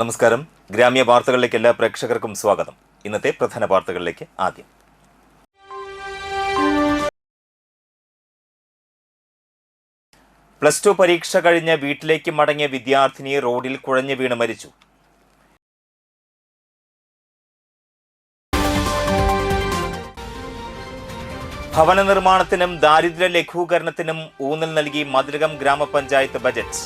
നമസ്കാരം. ഗ്രാമ്യ വാർത്തകളിലേക്ക് എല്ലാ പ്രേക്ഷകർക്കും സ്വാഗതം. ഇന്നത്തെ പ്രധാന വാർത്തകളിലേക്ക് ആദ്യം. +2 പരീക്ഷ കഴിഞ്ഞ് വീട്ടിലേക്ക് മടങ്ങിയ വിദ്യാർത്ഥിനി റോഡിൽ കുഴഞ്ഞു വീണ് മരിച്ചു. ഭവന നിർമ്മാണത്തിനും ദാരിദ്ര്യ ലഘൂകരണത്തിനും ഊന്നൽ നൽകി മതിലകം ഗ്രാമപഞ്ചായത്ത് ബജറ്റ്.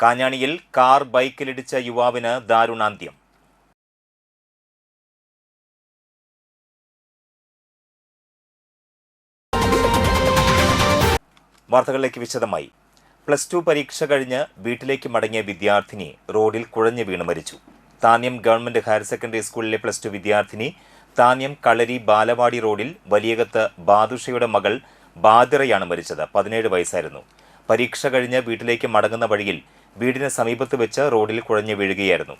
കാഞ്ഞാണിയിൽ കാർ ബൈക്കിലിടിച്ച യുവാവിന് ദാരുണാന്ത്യം. വാർത്തകളിലേക്ക് വിശദമായി. +2 പരീക്ഷ കഴിഞ്ഞ് വീട്ടിലേക്ക് മടങ്ങിയ വിദ്യാർത്ഥിനി റോഡിൽ കുഴഞ്ഞു വീണ് മരിച്ചു. താന്യം ഗവൺമെന്റ് ഹയർ സെക്കൻഡറി സ്കൂളിലെ +2 വിദ്യാർത്ഥിനി താന്യം കളരി ബാലവാടി റോഡിൽ വലിയകത്ത് ബാദുഷയുടെ മകൾ ബാദിറയാണ് മരിച്ചത്. 17 വയസ്സായിരുന്നു. പരീക്ഷ കഴിഞ്ഞ് വീട്ടിലേക്ക് മടങ്ങുന്ന വഴിയിൽ വീടിന് സമീപത്ത് വെച്ച് റോഡിൽ കുഴഞ്ഞു വീഴുകയായിരുന്നു.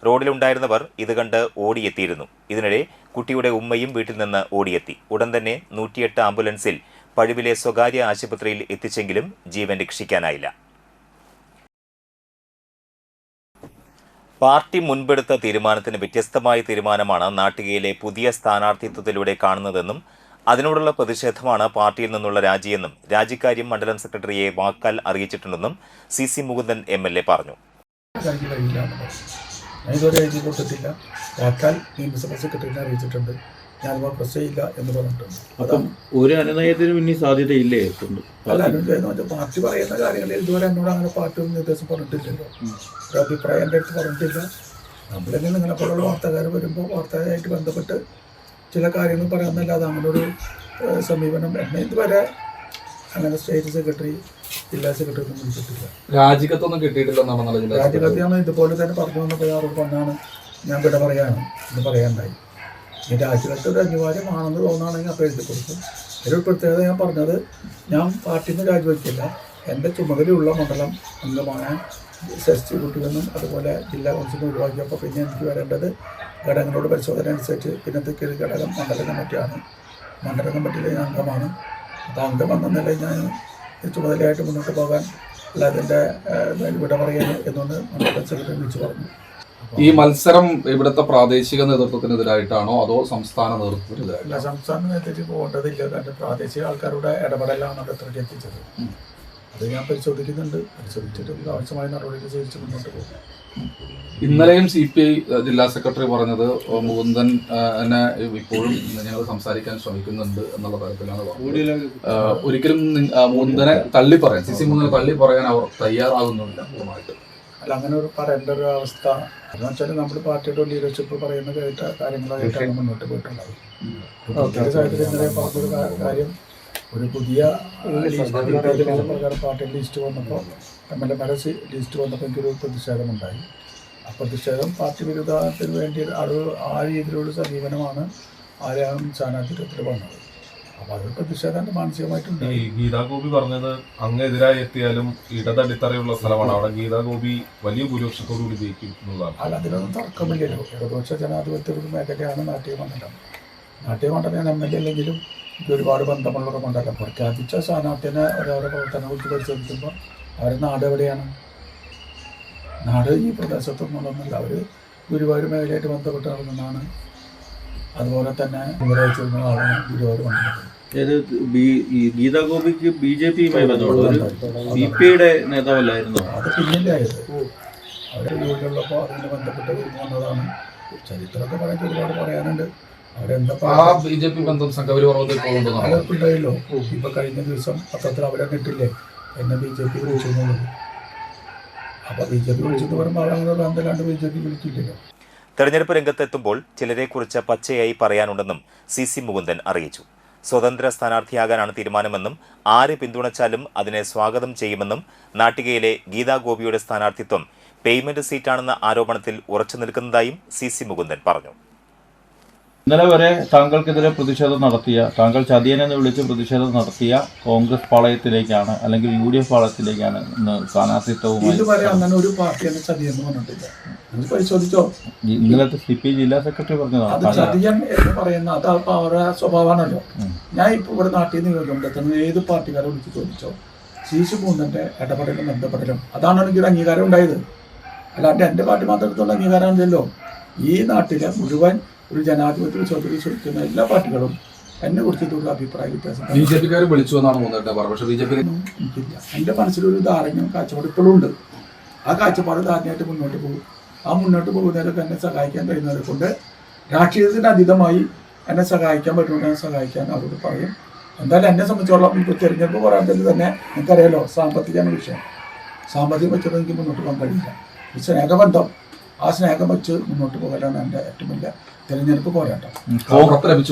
റോഡിലുണ്ടായിരുന്നവർ ഇത് കണ്ട് ഓടിയെത്തിയിരുന്നു. ഇതിനിടെ കുട്ടിയുടെ ഉമ്മയും വീട്ടിൽ നിന്ന് ഓടിയെത്തി. ഉടൻ തന്നെ 108 ആംബുലൻസിൽ പഴുവിലെ സ്വകാര്യ ആശുപത്രിയിൽ എത്തിച്ചെങ്കിലും ജീവൻ രക്ഷിക്കാനായില്ല. പാർട്ടി മുൻപെടുത്ത തീരുമാനത്തിന് വ്യത്യസ്തമായ തീരുമാനമാണ് നാട്ടികയിലെ പുതിയ സ്ഥാനാർത്ഥിത്വത്തിലൂടെ കാണുന്നതെന്നും അതിനോടുള്ള പ്രതിഷേധമാണ് പാർട്ടിയിൽ നിന്നുള്ള രാജിയെന്നും രാജിക്കാര്യം മണ്ഡലം സെക്രട്ടറിയെ വാക്കാൽ അറിയിച്ചിട്ടുണ്ടെന്നും CC മുകുന്ദൻ MLA പറഞ്ഞു. ഇതുവരെ എഴുതി കൊടുത്തിട്ടില്ല. വാക്കാൽ നിയമസഭാ സെക്രട്ടറിനെ അറിയിച്ചിട്ടുണ്ട്. ഞാനിപ്പോൾ പ്രശ്നമില്ല എന്ന് പറഞ്ഞിട്ടുണ്ട്. അപ്പം ഒരു അനുനയത്തിനും ഇനി സാധ്യതയില്ലേ? അല്ല, അനുനയം പാർട്ടി പറയുന്ന കാര്യങ്ങളിൽ ഇതുവരെ എന്നോട് അങ്ങനെ പാർട്ടി ഒന്നും നിർദ്ദേശം പറഞ്ഞിട്ടില്ലല്ലോ. ഒരു അഭിപ്രായം എൻ്റെ അടുത്ത് പറഞ്ഞിട്ടില്ല. നമ്മളിങ്ങനെ നിങ്ങളെപ്പോലുള്ള വാർത്തക്കാർ വരുമ്പോൾ വാർത്തയായിട്ട് ബന്ധപ്പെട്ട് ചില കാര്യങ്ങൾ പറയാമെന്നല്ലാതെ അങ്ങനെ ഒരു സമീപനം എന്നെ ഇതുവരെ അങ്ങനെ സ്റ്റേറ്റ് സെക്രട്ടറി ജില്ലാ സെക്രട്ടറി ഒന്നും വിളിച്ചിട്ടില്ല. രാജിക്കത്തൊന്നും കിട്ടിയിട്ടില്ലെന്നാണ്. രാജിക്കത്താണ് ഇതുപോലെ തന്നെ പറഞ്ഞു വന്നപ്പോൾ അവർക്ക് വന്നാണ് ഞാൻ ഇവിടെ പറയാണ് എന്ന് പറയാനുണ്ടായി. ഈ രാജിക്കത്ത് ഒരു അനിവാര്യമാണെന്ന് തോന്നുകയാണെങ്കിൽ അപ്പോൾ എഴുതി കൊടുക്കും. ഒരു പ്രത്യേകത ഞാൻ പറഞ്ഞത്, ഞാൻ പാർട്ടിയിൽ നിന്ന് രാജിവെക്കില്ല. എൻ്റെ ചുമതലയുള്ള മണ്ഡലം അംഗമായ SST കുട്ടികളെന്നും അതുപോലെ ജില്ലാ കൗൺസിലിനെ ഒഴിവാക്കിയപ്പോൾ പിന്നെ എനിക്ക് വരേണ്ടത് ഘടകങ്ങളോട് പരിശോധന അനുസരിച്ച് പിന്നത്തേക്ക് ഒരു ഘടകം മണ്ഡല കമ്മിറ്റിയാണ്. മണ്ഡല കമ്മിറ്റിയിലെ ഞാൻ അംഗമാണ്. അപ്പോൾ അംഗം എന്ന നിലയിൽ ഞാൻ ചുമതലയായിട്ട് മുന്നോട്ട് പോകാൻ അല്ലാതെ ഇവിടെ പറയാൻ എന്നുകൊണ്ട് മണ്ഡല സെക്രട്ടറി വിളിച്ചു പറഞ്ഞു. ഈ മത്സരം ഇവിടുത്തെ പ്രാദേശിക നേതൃത്വത്തിനെതിരായിട്ടാണോ അതോ സംസ്ഥാന നേതൃത്വത്തിനെതിരായിട്ടാണോ? അല്ല, സംസ്ഥാന നേതൃത്വത്തിൽ പോകേണ്ടതില്ല. കാരണം പ്രാദേശിക ആൾക്കാരുടെ ഇടപെടലാണ് അത് എത്രയ്ക്ക് എത്തിച്ചത്. അത് ഞാൻ പരിശോധിക്കുന്നുണ്ട്. പരിശോധിച്ചിട്ട് ആവശ്യമായ നടപടികൾ സ്വീകരിച്ച് മുന്നോട്ട് പോകും. ഇന്നലെയും CPI ജില്ലാ സെക്രട്ടറി പറഞ്ഞത് മുകുന്ദൻ എന്നെ ഇപ്പോഴും ഞങ്ങൾ സംസാരിക്കാൻ ശ്രമിക്കുന്നുണ്ട് എന്നുള്ള തരത്തിലാണ് പറഞ്ഞത്. ഒരിക്കലും മുകുന്ദനെ തള്ളി പറയാൻ CC മുകുന്ദനെ തള്ളി പറയാൻ അവർ തയ്യാറാകുന്നില്ല പൂർണ്ണമായിട്ട്. അല്ല, അങ്ങനെ ഒരു പറയേണ്ട ഒരു അവസ്ഥ എന്ന് വെച്ചാൽ നമ്മൾ പാർട്ടിയുടെ ലീഡർഷിപ്പ് പറയുന്ന കാര്യങ്ങളായിട്ടാണ് മുന്നോട്ട് പോയിട്ടുള്ളത്. സാഹചര്യം പറഞ്ഞൊരു കാര്യം, ഒരു പുതിയ പ്രകാരം പാർട്ടിയുടെ ലിസ്റ്റ് വന്നപ്പോൾ MLA ലിസ്റ്റ് വന്നപ്പോൾ എനിക്കൊരു പ്രതിഷേധമുണ്ടായി. ആ പ്രതിഷേധം പാർട്ടി വിരുദ്ധത്തിന് വേണ്ടി ആ രീതിയിലുള്ള സമീപനമാണ് ആരാം സ്ഥാനാർത്ഥിത്വത്തിൽ വന്നത്. അപ്പോൾ അത് പ്രതിഷേധം മാനസികമായിട്ടുണ്ട്. ഈ ഗീതാ ഗോപി പറഞ്ഞത് അങ്ങെതിരായി എത്തിയാലും ഇടതടിത്തറയുള്ള സ്ഥലമാണ്, അവിടെ ഗീതാ ഗോപി വലിയ ഭൂരിപക്ഷത്തോടുകൂടി ജയിക്കും എന്നുള്ളതാണ്. അല്ല, അതിനൊന്നും തർക്കമില്ലല്ലോ. ഇടതുപക്ഷ ജനാധിപത്യ മേഖലയാണ് നാട്യമണ്ഡലം. നാട്യമണ്ഡലം ഞാൻ MLA അല്ലെങ്കിലും ഇത് ഒരുപാട് ബന്ധമുള്ളൊരു മണ്ഡലം. പ്രഖ്യാപിച്ച സ്ഥാനാർത്ഥിനെ അവരവരുടെ പ്രവർത്തനം കുറിച്ച് പരിശോധിക്കുമ്പോൾ അവരുടെ നാട് എവിടെയാണ്? നാട് ഈ പ്രദേശത്തൊന്നുള്ളൊന്നുമില്ല. അവർ ഗുരുവായൂർ മേഖലയായിട്ട് ബന്ധപ്പെട്ട് നടന്നതാണ്. അതുപോലെ തന്നെ ഇവരാഴ്ച ആളാണ് ഗുരുവായൂർ മണ്ഡലം. ഗീതാ ഗോപിക്ക് BJPയുമായി ബന്ധപ്പെട്ട CPIയുടെ നേതാവല്ലായിരുന്നു. അത് പിന്നല്ലേ ആയത്. അവരുടെ ജോലിയുള്ളപ്പോൾ അതിന് ബന്ധപ്പെട്ട് വന്നതാണ്. ചരിത്രമൊക്കെ പറയാൻ ഒരുപാട് പറയാനുണ്ട്. BJP ബന്ധം അവർക്കുണ്ടായല്ലോ. ഇപ്പൊ കഴിഞ്ഞ ദിവസം പത്രത്തിൽ അവരെ കിട്ടില്ലേ എന്നെ BJP വിളിച്ചെന്നുള്ളത്. അപ്പൊ BJP വിളിച്ചെന്ന് പറയുമ്പോൾ അങ്ങനെ ബന്ധമില്ലാണ്ട് BJP വിളിക്കില്ലല്ലോ. തെരഞ്ഞെടുപ്പ് രംഗത്തെത്തുമ്പോൾ ചിലരെക്കുറിച്ച് പച്ചയായി പറയാനുണ്ടെന്നും CC മുകുന്ദൻ അറിയിച്ചു. സ്വതന്ത്ര സ്ഥാനാർത്ഥിയാകാനാണ് തീരുമാനമെന്നും ആര് പിന്തുണച്ചാലും അതിനെ സ്വാഗതം ചെയ്യുമെന്നും നാട്ടികയിലെ ഗീതാ ഗോപിയുടെ സ്ഥാനാർത്ഥിത്വം പേയ്മെന്റ് സീറ്റാണെന്ന ആരോപണത്തിൽ ഉറച്ചു നിൽക്കുന്നതായും CC മുകുന്ദൻ പറഞ്ഞു. ഇന്നലെ വരെ താങ്കൾക്കെതിരെ പ്രതിഷേധം നടത്തിയ, താങ്കൾ ചതിയനെന്ന് വിളിച്ച് പ്രതിഷേധം നടത്തിയ കോൺഗ്രസ് പാളയത്തിലേക്കാണ് അല്ലെങ്കിൽ UDF പാളയത്തിലേക്കാണ് ഇന്ന് സ്ഥാനാർത്ഥിത്വവുമായി. ഇതുവരെ അങ്ങനെ ഒരു പാർട്ടിയാണ് ചതിയെന്ന് പറഞ്ഞിട്ടില്ല. നിങ്ങൾ പരിശോധിച്ചോ? ഇന്നലത്തെ CPI ജില്ലാ സെക്രട്ടറി പറഞ്ഞതാണ്. അത് ചതിയൻ എന്ന് പറയുന്ന അത് അവരുടെ സ്വഭാവമാണല്ലോ. ഞാൻ ഇപ്പോൾ ഇവിടെ നാട്ടിൽ നിന്ന് നിയോജകമണ്ഡലത്തിൽ ഏത് പാർട്ടിക്കാരെ വിളിച്ച് ചോദിച്ചോ, സീസ് മൂന്നിൻ്റെ ഇടപെടലും ബന്ധപ്പെടലും അതാണ് എനിക്കൊരു അംഗീകാരം ഉണ്ടായത്. അല്ലാണ്ട് എൻ്റെ പാർട്ടി മാത്രം എടുത്തുള്ള അംഗീകാരമില്ലല്ലോ. ഈ നാട്ടിലെ മുഴുവൻ ഒരു ജനാധിപത്യ വിശ്വാസത്തിൽ വിശ്വസിക്കുന്ന എല്ലാ പാർട്ടികളും എന്നെ കുറിച്ചിട്ടുള്ള അഭിപ്രായ വ്യത്യാസം BJP-ക്കാർ വിളിച്ചു എന്നാണ് തോന്നുന്നത്. പക്ഷേ BJP എനിക്കില്ല. എൻ്റെ മനസ്സിലൊരു ധാരണയും കാഴ്ചപ്പാട് ഇപ്പോഴും ഉണ്ട്. ആ കാഴ്ചപ്പാട് ധാരണയായിട്ട് മുന്നോട്ട് പോകും. ആ മുന്നോട്ട് പോകുന്നവരൊക്കെ എന്നെ സഹായിക്കാൻ കഴിയുന്നവരെ കൊണ്ട് രാഷ്ട്രീയത്തിന് അതീതമായി എന്നെ സഹായിക്കാൻ പറ്റുമെന്ന് സഹായിക്കാൻ അവരോട് പറയും. എന്തായാലും എന്നെ സംബന്ധിച്ചോളം ഇപ്പോൾ തിരഞ്ഞെടുപ്പ് പറയാൻ തന്നെ എനിക്കറിയാലോ, സാമ്പത്തികമാണ് വിഷയം. സാമ്പത്തികം വെച്ചിട്ട് എനിക്ക് മുന്നോട്ട് പോകാൻ കഴിയില്ല. ഈ സ്നേഹബന്ധം, ആ സ്നേഹം വെച്ച് മുന്നോട്ട് പോകലാണ് എൻ്റെ ഏറ്റവും വലിയ തിരഞ്ഞെടുപ്പ് പോരാട്ടം.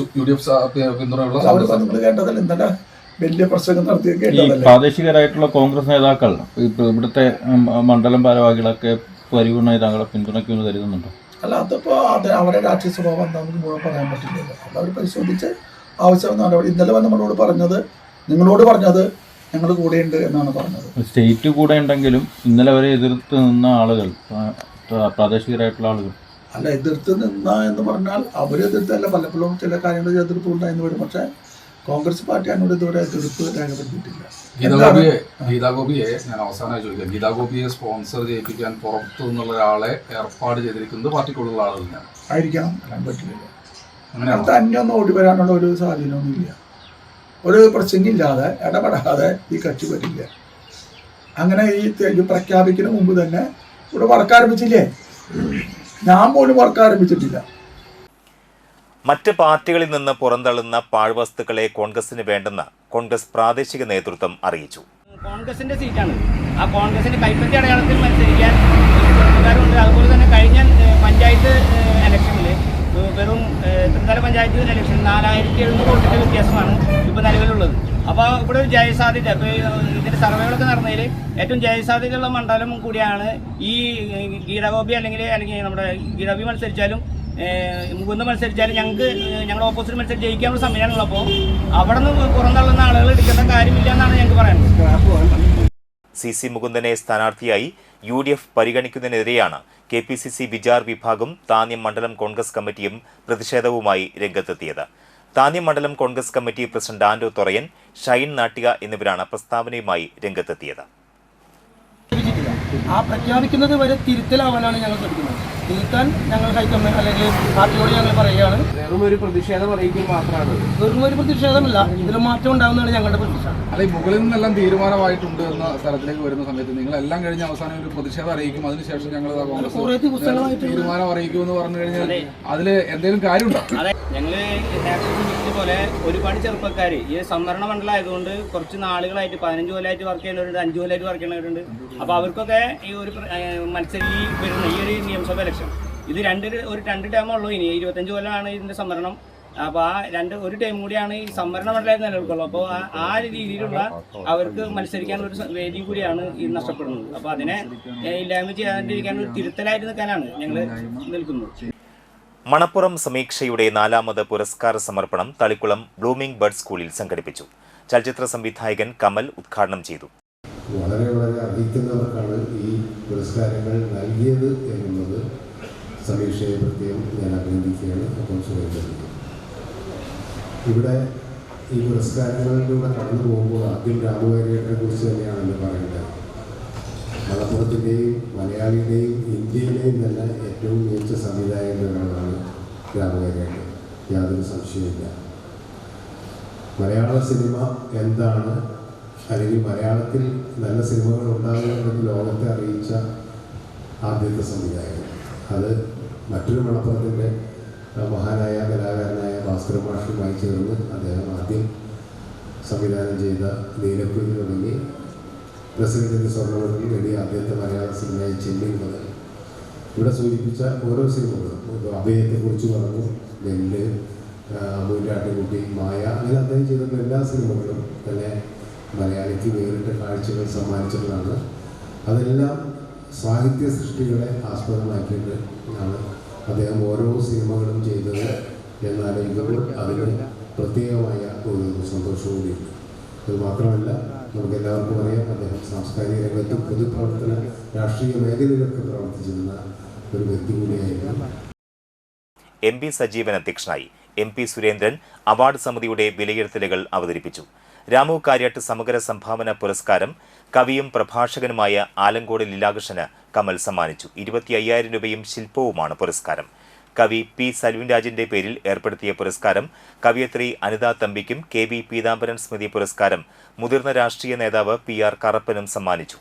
നിങ്ങൾ കേട്ടതല്ല, ഇന്നലെ വലിയ പ്രസംഗം നടത്തിയ കേട്ടതല്ലേ. പ്രാദേശികരായിട്ടുള്ള കോൺഗ്രസ് നേതാക്കൾ ഇവിടുത്തെ മണ്ഡലം ഭാരവാഹികളൊക്കെ പരിപൂർണ്ണമായി താങ്കളെ പിന്തുണയ്ക്കുമെന്ന് കരുതുന്നുണ്ടോ? അല്ല, അതിപ്പോൾ അവരുടെ രാഷ്ട്രീയ സ്വഭാവം എന്താണെന്ന് മുഴുവൻ പറയാൻ പറ്റില്ലല്ലോ. അപ്പോൾ അവർ പരിശോധിച്ച് ആവശ്യം നടപടി. ഇന്നലെ നമ്മളോട് പറഞ്ഞത്, നിങ്ങളോട് പറഞ്ഞത് ഞങ്ങൾ കൂടെയുണ്ട് എന്നാണ് പറഞ്ഞത്. സ്റ്റേറ്റ് കൂടെ ഉണ്ടെങ്കിലും ഇന്നലെ വരെ എതിർത്ത് നിന്ന ആളുകൾ, പ്രാദേശികരായിട്ടുള്ള ആളുകൾ അല്ല, എതിർത്ത് നിന്ന എന്ന് പറഞ്ഞാൽ അവരെതിർത്തല്ല, പലപ്പോഴും ചില കാര്യങ്ങൾ എതിർപ്പ് ഉണ്ടായെന്ന് വരും. പക്ഷേ കോൺഗ്രസ് പാർട്ടി അതിനോട് ഇതുവരെ എതിർപ്പ് രേഖപ്പെടുത്തിയിട്ടില്ല. ഗീതാഗോപിയെ ഞാൻ അവസാനമായി ചോദിക്കാം. ഗീതാഗോപിയെ സ്പോൺസർ ചെയ്യിപ്പിക്കാൻ പുറത്തു നിന്നുള്ള ഒരാളെ ഏർപ്പാട് ചെയ്തിരിക്കുന്നത് പാർട്ടിക്കുള്ള ആളുകളാണ്. ആയിരിക്കണം, പറയാൻ പറ്റില്ലല്ലോ. അങ്ങനെ തന്നെ ഒന്നും ഓടി വരാനുള്ള ഒരു സാധ്യതയൊന്നുമില്ല. ഒരു പ്രസംഗമില്ലാതെ ഇടപെടാതെ ഈ കക്ഷി വരില്ല. അങ്ങനെ ഈ പ്രഖ്യാപിക്കുന്ന മുമ്പ് തന്നെ ഇവിടെ വർക്ക് ആരംഭിച്ചില്ലേ? ഞാൻ പോലും വർക്ക് ആരംഭിച്ചിട്ടില്ല. മറ്റ് പാർട്ടികളിൽ നിന്ന് പുറന്തള്ളുന്ന പാഴ്വസ്തുക്കളെ കോൺഗ്രസിന് വേണ്ടെന്ന് കോൺഗ്രസ് പ്രാദേശിക നേതൃത്വം അറിയിച്ചു. കോൺഗ്രസിന്റെ സീറ്റാണ്. ആ കോൺഗ്രസിന്റെ കൈപ്പറ്റി അടയാളത്തിൽ മത്സരിക്കാൻ ചെറുപ്പക്കാരുണ്ട്. അതുപോലെ തന്നെ കഴിഞ്ഞ പഞ്ചായത്ത് ഇലക്ഷനിൽ വെറും ത്രിതല പഞ്ചായത്ത് ഇലക്ഷൻ 4700 വോട്ടിന്റെ വ്യത്യാസമാണ് ഇപ്പോൾ നിലവിലുള്ളത്. അപ്പോൾ ഇവിടെ ഒരു ജയസാധ്യത, ഇപ്പോൾ ഇതിൻ്റെ സർവേകളൊക്കെ നടന്നതിൽ ഏറ്റവും ജയസാധ്യതയുള്ള മണ്ഡലം കൂടിയാണ് ഈ ഗീതാഗോപി അല്ലെങ്കിൽ നമ്മുടെ ഗീതാഗോപി മത്സരിച്ചാലും മുകുന്ദ മത്സരിച്ചാലും ഞങ്ങളുടെ ഓപ്പോസിറ്റ് മത്സരം ജയിക്കാനുള്ള സമയമാണുള്ളപ്പോൾ അവിടെ നിന്ന് പുറന്തള്ളുന്ന ആളുകൾ എടുക്കേണ്ട കാര്യമില്ല എന്നാണ് ഞങ്ങൾക്ക് പറയാനുള്ളത്. CC മുകുന്ദനെ സ്ഥാനാർത്ഥിയായി UDF പരിഗണിക്കുന്നതിനെതിരെയാണ് KPCC വിചാർ വിഭാഗം താന്യം മണ്ഡലം കോൺഗ്രസ് കമ്മിറ്റിയും പ്രതിഷേധവുമായി രംഗത്തെത്തിയത്. താന്യം മണ്ഡലം കോൺഗ്രസ് കമ്മിറ്റി പ്രസിഡന്റ് ആൻഡോ തൊറയൻ, ഷൈൻ നാട്ടിക എന്നിവരാണ് പ്രസ്താവനയുമായി രംഗത്തെത്തിയത്. ആ പ്രഖ്യാപിക്കുന്നത് വരെ തിരുത്തലാവാനാണ് ഞങ്ങൾ ശ്രമിക്കുന്നത്. തിരുത്താൻ ഞങ്ങൾ ഹൈക്കമാൻഡ് അല്ലെങ്കിൽ പാർട്ടിയോട് ഞങ്ങൾ പറയുകയാണ്. വെറും ഒരു പ്രതിഷേധം അറിയിക്കുക മാത്രമാണ്. വെറും ഒരു പ്രതിഷേധമല്ല, ഇതിൽ മാറ്റം ഉണ്ടാകുന്നതാണ് ഞങ്ങളുടെ പ്രതീക്ഷ. അല്ല, ഈ മുകളിൽ നിന്നെല്ലാം തീരുമാനമായിട്ടുണ്ട് എന്ന സ്ഥലത്തിലേക്ക് വരുന്ന സമയത്ത് നിങ്ങളെല്ലാം കഴിഞ്ഞ അവസാനം ഒരു പ്രതിഷേധം അറിയിക്കും, അതിനുശേഷം ഞങ്ങൾ കുറേ ദിവസങ്ങളായിട്ട് തീരുമാനം അറിയിക്കുമെന്ന് പറഞ്ഞു കഴിഞ്ഞാൽ അതിൽ എന്തെങ്കിലും കാര്യമുണ്ടോ? അതെ, ഞങ്ങൾ നേരത്തെ സൂചിപ്പിച്ച പോലെ ഒരുപാട് ചെറുപ്പക്കാർ ഈ സംവരണ മണ്ഡലമായതുകൊണ്ട് കുറച്ച് നാളുകളായിട്ട് 15 കൊല്ലമായിട്ട് വർക്ക് ചെയ്യുന്നവരുണ്ട്, 5 കൊല്ലമായിട്ട് വർക്ക് ചെയ്യുന്നവരുണ്ട്. അപ്പോൾ അവർക്കൊക്കെ ഈ ഒരു മത്സരം ഈ വരുന്ന ഈ ഒരു നിയമസഭ ഇലക്ഷൻ ഇത് രണ്ട് ടേമുള്ളൂ. ഇനി 25 കൊല്ലമാണ് ഇതിൻ്റെ സംവരണം. അപ്പോൾ ആ ഒരു ടൈം കൂടിയാണ് ഈ സംവരണ മണ്ഡലത്തിൽ നിലനിൽക്കുള്ളൂ. അപ്പോൾ ആ രീതിയിലുള്ള അവർക്ക് മത്സരിക്കാനുള്ള ഒരു വേദി കൂടിയാണ് ഇത് നഷ്ടപ്പെടുന്നത്. അപ്പോൾ അതിനെ ഇല്ലായ്മ ചെയ്യാതിരിക്കാൻ ഒരു തിരുത്തലായിട്ട് നിൽക്കാനാണ് ഞങ്ങൾ നിൽക്കുന്നത്. മണപ്പുറം സമീക്ഷയുടെ 4ാമത് പുരസ്കാര സമർപ്പണം തളിക്കുളം ബ്ലൂമിംഗ് ബഡ് സ്കൂളിൽ സംഘടിപ്പിച്ചു. ചലച്ചിത്ര സംവിധായകൻ കമൽ ഉദ്ഘാടനം ചെയ്തു. വളരെ വളരെ അർഹിക്കുന്നവർക്കാണ് ഈ പുരസ്കാരങ്ങൾ നൽകിയത് എന്നുള്ളത് സമീക്ഷയെ പ്രത്യേകം ഞാൻ അഭിനന്ദിക്കുകയാണ്. അപ്പം സുഖം ഇവിടെ ഈ പുരസ്കാരങ്ങളിലൂടെ കടന്നു പോകുമ്പോൾ ആദ്യം രാമവാരിയേട്ടനെ കുറിച്ച് തന്നെയാണെന്ന് പറയേണ്ടത്. മലപ്പുറത്തിൻ്റെയും മലയാളിയുടെയും ഇന്ത്യയിലെയും തന്നെ ഏറ്റവും മികച്ച സംവിധായകനാണ് രാമവാരിയേട്ടൻ, യാതൊരു സംശയമില്ല. മലയാള സിനിമ എന്താണ്, അല്ലെങ്കിൽ മലയാളത്തിൽ നല്ല സിനിമകൾ ഉണ്ടാകുമെന്ന് ലോകത്തെ അറിയിച്ച ആദ്യത്തെ സംവിധായകൻ. അത് മറ്റൊരു മലപ്പുറത്തിൻ്റെ മഹാനായ കലാകാരനായ ഭാസ്കര മാഷുമായി ചേർന്ന് അദ്ദേഹം ആദ്യം സംവിധാനം ചെയ്ത നീലക്കുയിൽ തുടങ്ങി പ്രസിഡന്റിൻ്റെ സ്വർണ്ണമത്തിൽ നേടിയ ആദ്യത്തെ മലയാള സിനിമയായ ചെമ്മീൻ മുതൽ ഇവിടെ സൂചിപ്പിച്ച ഓരോ സിനിമകളും, അഭയത്തെക്കുറിച്ച് പറഞ്ഞു, നെല്ല്, മൂരാട്ടുകുട്ടി, മായ, അങ്ങനെ അദ്ദേഹം ചെയ്തിട്ടുള്ള എല്ലാ സിനിമകളും തന്നെ മലയാളിക്ക് വേറിട്ട കാഴ്ചകൾ സമ്മാനിച്ചിട്ടുള്ളതാണ്. അതെല്ലാം സാഹിത്യ സൃഷ്ടികളെ ആസ്പദമാക്കിയിട്ട് ആണ് അദ്ദേഹം ഓരോ സിനിമകളും ചെയ്തത് എന്നാലോചിക്കുമ്പോൾ അതിന് പ്രത്യേകമായ ഒരു സന്തോഷവും കൂടിയുണ്ട്. അത് മാത്രമല്ല, നമുക്ക് എല്ലാവർക്കും അറിയാം, അദ്ദേഹം സാംസ്കാരിക രംഗത്തും പൊതുപ്രവർത്തന രാഷ്ട്രീയ മേഖലയിലൊക്കെ പ്രവർത്തിച്ചിരുന്ന ഒരു വ്യക്തി കൂടിയായിരുന്നു. MP സജീവൻ അധ്യക്ഷനായി. MP സുരേന്ദ്രൻ അവാർഡ് സമിതിയുടെ വിലയിരുത്തലുകൾ അവതരിപ്പിച്ചു. രാമു കാര്യാട്ട് സമഗ്ര സംഭാവന പുരസ്കാരം കവിയും പ്രഭാഷകനുമായ ആലങ്കോട് ലീലാകൃഷ്ണന് കമൽ സമ്മാനിച്ചു. 25,000 രൂപയും ശില്പവുമാണ് പുരസ്കാരം. കവി P. സൽവിൻരാജിന്റെ പേരിൽ ഏർപ്പെടുത്തിയ പുരസ്കാരം കവിയത്രി അനിത തമ്പിക്കും KV പീതാംബരൻ സ്മൃതി പുരസ്കാരം മുതിർന്ന രാഷ്ട്രീയ നേതാവ് PR കറപ്പനും സമ്മാനിച്ചു.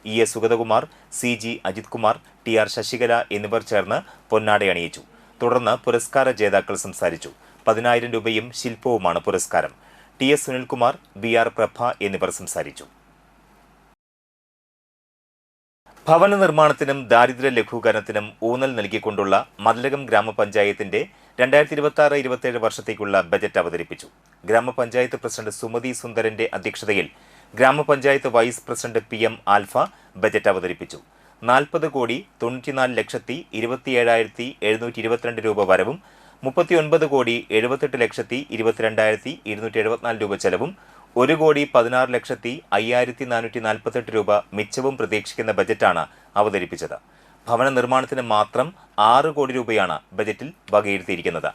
ES Sugathakumar, CG Ajith Kumar, TR Sasikala എന്നിവർ ചേർന്ന് പൊന്നാടയണിയിച്ചു. തുടർന്ന് പുരസ്കാര ജേതാക്കൾ സംസാരിച്ചു. 10,000 രൂപയും ശില്പവുമാണ് പുരസ്കാരം. TS സുനിൽകുമാർ, BR പ്രഭ എന്നിവർ സംസാരിച്ചു. ഭവന നിർമ്മാണത്തിനും ദാരിദ്ര്യ ലഘൂകരണത്തിനും ഊന്നൽ നൽകിക്കൊണ്ടുള്ള മതിലകം ഗ്രാമപഞ്ചായത്തിന്റെ 2026-27 വർഷത്തേക്കുള്ള ബജറ്റ് അവതരിപ്പിച്ചു. ഗ്രാമപഞ്ചായത്ത് പ്രസിഡന്റ് സുമതി സുന്ദരന്റെ അധ്യക്ഷതയിൽ ഗ്രാമപഞ്ചായത്ത് vice president PM Alfa budget അവതരിപ്പിച്ചു. 40,28,27,722 രൂപ വരവും 39,78,22,274 രൂപ ചെലവും 1,16,05,448 രൂപ മിച്ചവും പ്രതീക്ഷിക്കുന്ന ബജറ്റാണ് അവതരിപ്പിച്ചത്. ഭവന നിർമ്മാണത്തിന് മാത്രം 6 കോടി രൂപയാണ് ബജറ്റിൽ വകയിരുത്തിയിരിക്കുന്നത്.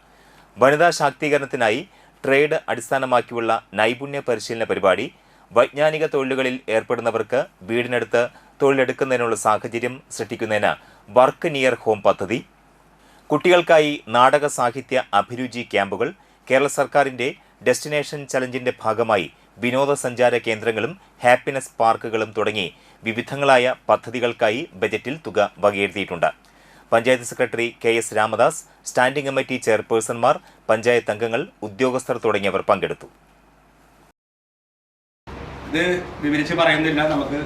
വനിതാ ശാക്തീകരണത്തിനായി ട്രേഡ് അടിസ്ഥാനമാക്കിയുള്ള നൈപുണ്യ പരിശീലന പരിപാടി, വൈജ്ഞാനിക തൊഴിലുകളിൽ ഏർപ്പെടുന്നവർക്ക് വീടിനടുത്ത് തൊഴിലെടുക്കുന്നതിനുള്ള സാഹചര്യം സൃഷ്ടിക്കുന്നതിന് വർക്ക് നിയർ ഹോം പദ്ധതി, കുട്ടികൾക്കായി നാടക സാഹിത്യ അഭിരുചി ക്യാമ്പുകൾ, കേരള സർക്കാരിന്റെ ഡെസ്റ്റിനേഷൻ ചലഞ്ചിന്റെ ഭാഗമായി വിനോദസഞ്ചാര കേന്ദ്രങ്ങളും ഹാപ്പിനെസ് പാർക്കുകളും തുടങ്ങി വിവിധങ്ങളായ പദ്ധതികൾക്കായി ബജറ്റിൽ തുക വകയിരുത്തിയിട്ടുണ്ട്. Panchayat secretary KS Ramadas, standing committee ചെയർപേഴ്സൺമാർ, പഞ്ചായത്ത് അംഗങ്ങൾ, ഉദ്യോഗസ്ഥർ തുടങ്ങിയവർ പങ്കെടുത്തു. ഇത് വിവരിച്ച് പറയുന്നില്ല. നമുക്ക്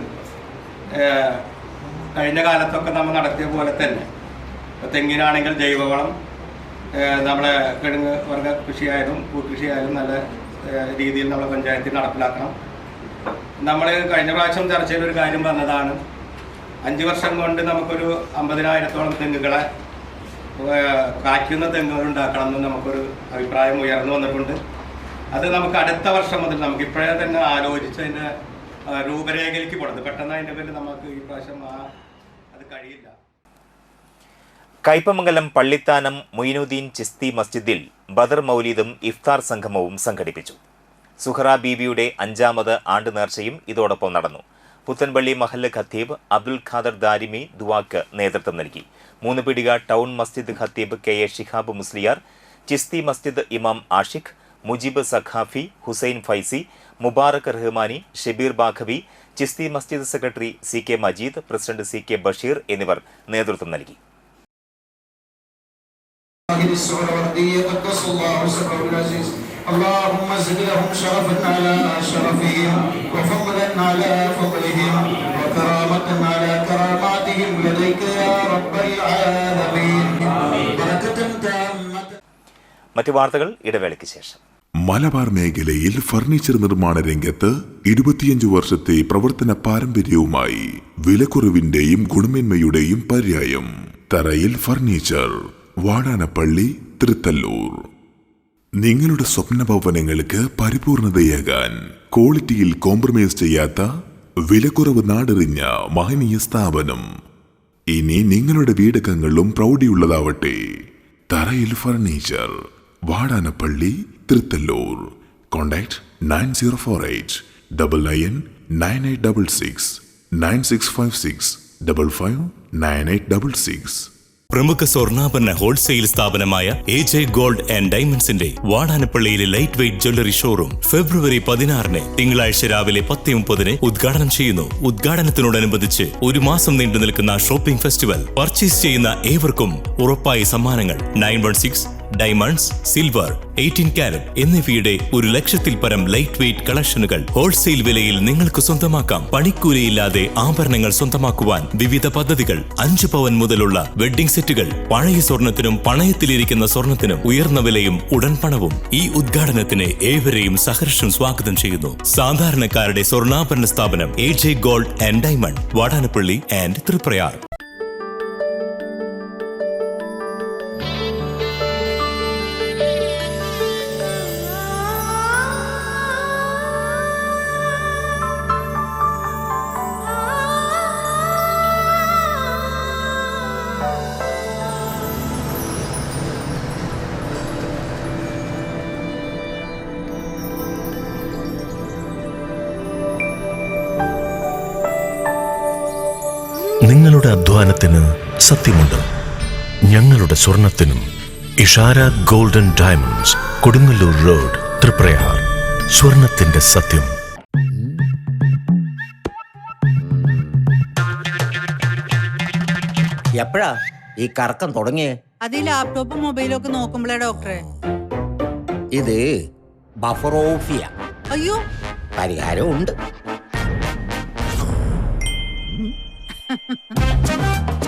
കഴിഞ്ഞ കാലത്തൊക്കെ നമ്മൾ നടത്തിയ പോലെ തന്നെ തെങ്ങിനാണെങ്കിൽ ജൈവവളം, നമ്മളെ കിഴങ്ങ് വർഗ കൃഷിയായാലും പൂക്കൃഷിയായാലും നല്ല രീതിയിൽ നമ്മളെ പഞ്ചായത്തിൽ നടപ്പിലാക്കണം. നമ്മൾ കഴിഞ്ഞ പ്രാവശ്യം ചർച്ച ചെയ്തൊരു കാര്യം പറഞ്ഞതാണ്, 5 വർഷം കൊണ്ട് നമുക്കൊരു 50,000-ഓളം തെങ്ങുകളെ കായ്ക്കുന്ന തെങ്ങുകൾ ഉണ്ടാക്കണം എന്ന് നമുക്കൊരു അഭിപ്രായം ഉയർന്നു വന്നിട്ടുണ്ട്. അത് നമുക്ക് അടുത്ത വർഷം മുതൽ നമുക്ക് ഇപ്പോഴേ തന്നെ ആലോചിച്ചതിൻ്റെ രൂപരേഖയിലേക്ക് കൊടുത്തു. പെട്ടെന്ന് അതിൻ്റെ പേരിൽ നമുക്ക് ഈ പ്രാവശ്യം അത് കഴിയില്ല. കയ്പമംഗലം പള്ളിത്താനം മൊയ്നുദ്ദീൻ ചിസ്തി മസ്ജിദിൽ ബദർ മൗലീദും ഇഫ്താർ സംഗമവും സംഘടിപ്പിച്ചു. സുഹറ ബീവിയുടെ 5ാമത് ആണ്ട് നേർച്ചയും ഇതോടൊപ്പം നടന്നു. പുത്തൻപള്ളി മഹല്ല് ഖത്തീബ് അബ്ദുൽ ഖാദർ ദാരിമി ദുവാക്ക് നേതൃത്വം നൽകി. 3 പീടിക ടൗൺ മസ്ജിദ് ഖത്തീബ് KA ഷിഹാബ് മുസ്ലിയാർ, ചിസ്തി മസ്ജിദ് ഇമാം Ashiq, Mujeeb Saqafi, Hussain Faizi, Mubarak Rahmani, Shabeer Baqavi, Chishti Masjid secretary CK Majeed, president CK Basheer എന്നിവർ നേതൃത്വം നൽകി. اللهم زد لهم شرفا على شرفهم وفضلا على فضلهم وكرامة على كراماتهم لديك يا رب العالمين بركة تامة. മറ്റു വാർത്തകൾ ഇടവേളയ്ക്ക് ശേഷം. മലബാർ മേഖലയിൽ ഫർണിച്ചർ നിർമ്മാണ രംഗത്ത് 25 വർഷത്തെ പ്രവർത്തന പാരമ്പര്യവുമായി വിലക്കുറവിന്റെയും ഗുണമേന്മയുടെയും പര്യായം തറയിൽ ഫർണിച്ചർ, വാടാനപ്പള്ളി, തൃത്തല്ലൂർ. നിങ്ങളുടെ സ്വപ്ന ഭവനങ്ങൾക്ക് പരിപൂർണതയേകാൻ ക്വാളിറ്റിയിൽ കോംപ്രമൈസ് ചെയ്യാത്ത വിലക്കുറവ് നാടെറിഞ്ഞ മഹനീയ സ്ഥാപനം. ഇനി നിങ്ങളുടെ വീടകങ്ങളും പ്രൗഢിയുള്ളതാവട്ടെ. തറയിൽ ഫർണിച്ചർ, വാടാനപ്പള്ളി, തൃത്തല്ലൂർ. കോൺടാക്ട് 9048 99 9866 9656 55 9866. പ്രമുഖ സ്വർണ്ണാഭരണ ഹോൾസെയിൽ സ്ഥാപനമായ AJ ഗോൾഡ് ആൻഡ് ഡയമണ്ട്സിന്റെ വാടാനപ്പള്ളിയിലെ light weight jewellery showroom February 16 തിങ്കളാഴ്ച രാവിലെ 10:30 ഉദ്ഘാടനം ചെയ്യുന്നു. ഉദ്ഘാടനത്തിനോടനുബന്ധിച്ച് 1 മാസം നീണ്ടു നിൽക്കുന്ന ഷോപ്പിംഗ് ഫെസ്റ്റിവൽ. പർച്ചേസ് ചെയ്യുന്ന ഏവർക്കും ഉറപ്പായ സമ്മാനങ്ങൾ. 916 ഡയമണ്ട്സ്, സിൽവർ, 18 കാരറ്റ് എന്നിവയുടെ 100,000-ൽ പരം ലൈറ്റ് വെയ്റ്റ് കളക്ഷനുകൾ ഹോൾസെയിൽ വിലയിൽ നിങ്ങൾക്ക് സ്വന്തമാക്കാം. പണിക്കൂലിയില്ലാതെ ആഭരണങ്ങൾ സ്വന്തമാക്കുവാൻ വിവിധ പദ്ധതികൾ. 5 പവൻ മുതലുള്ള വെഡ്ഡിംഗ് സെറ്റുകൾ. പഴയ സ്വർണത്തിനും പണയത്തിലിരിക്കുന്ന സ്വർണത്തിനും ഉയർന്ന വിലയും ഉടൻ പണവും. ഈ ഉദ്ഘാടനത്തിന് ഏവരെയും സഹർഷം സ്വാഗതം ചെയ്യുന്നു. സാധാരണക്കാരുടെ സ്വർണ്ണാഭരണ സ്ഥാപനം AJ gold and diamond, Vadanappally and Triprayar. നിങ്ങളുടെ അധ്വാനത്തിന് സത്യമുണ്ട്. ഞങ്ങളുടെ സ്വർണത്തിനും. Ishara golden diamonds, Kodungallur road, Triprayar. സ്വർണത്തിന്റെ സത്യം. എപ്പോഴാ ഈ കറക്കം തുടങ്ങിയേ? അത് ഈ ലാപ്ടോപ്പും മൊബൈലും ഒക്കെ നോക്കുമ്പോഴേ ഡോക്ടറെ. ഇത് ബഫറോഫിയ. അയ്യോ, പരിഹാരം ഉണ്ട്.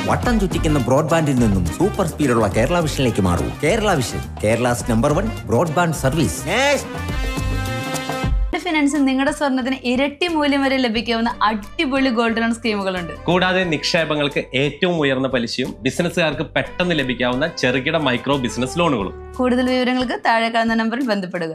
വട്ടം ചുറ്റിക്കുന്ന ബ്രോഡ്ബാൻഡിൽ നിന്നും സൂപ്പർ സ്പീഡുള്ള കേരള വിഷനിലേക്ക് മാറൂ. Kerala Vision, Kerala's number 1 broadband service. ഫിനാൻസിൽ നിങ്ങളുടെ സ്വർണ്ണത്തിന് ഇരട്ടി മൂല്യം വരെ ലഭിക്കാവുന്ന അടിപൊളി ഗോൾഡ് ലോൺ സ്കീമുകളുണ്ട്. കൂടാതെ നിക്ഷേപങ്ങൾക്ക് ഏറ്റവും ഉയർന്ന പലിശയും ബിസിനസ്സുകാർക്ക് പെട്ടെന്ന് ലഭിക്കാവുന്ന ചെറുകിട മൈക്രോ ബിസിനസ് ലോണുകളും. കൂടുതൽ വിവരങ്ങൾക്ക് താഴെ കാണുന്ന നമ്പറിൽ ബന്ധപ്പെടുക.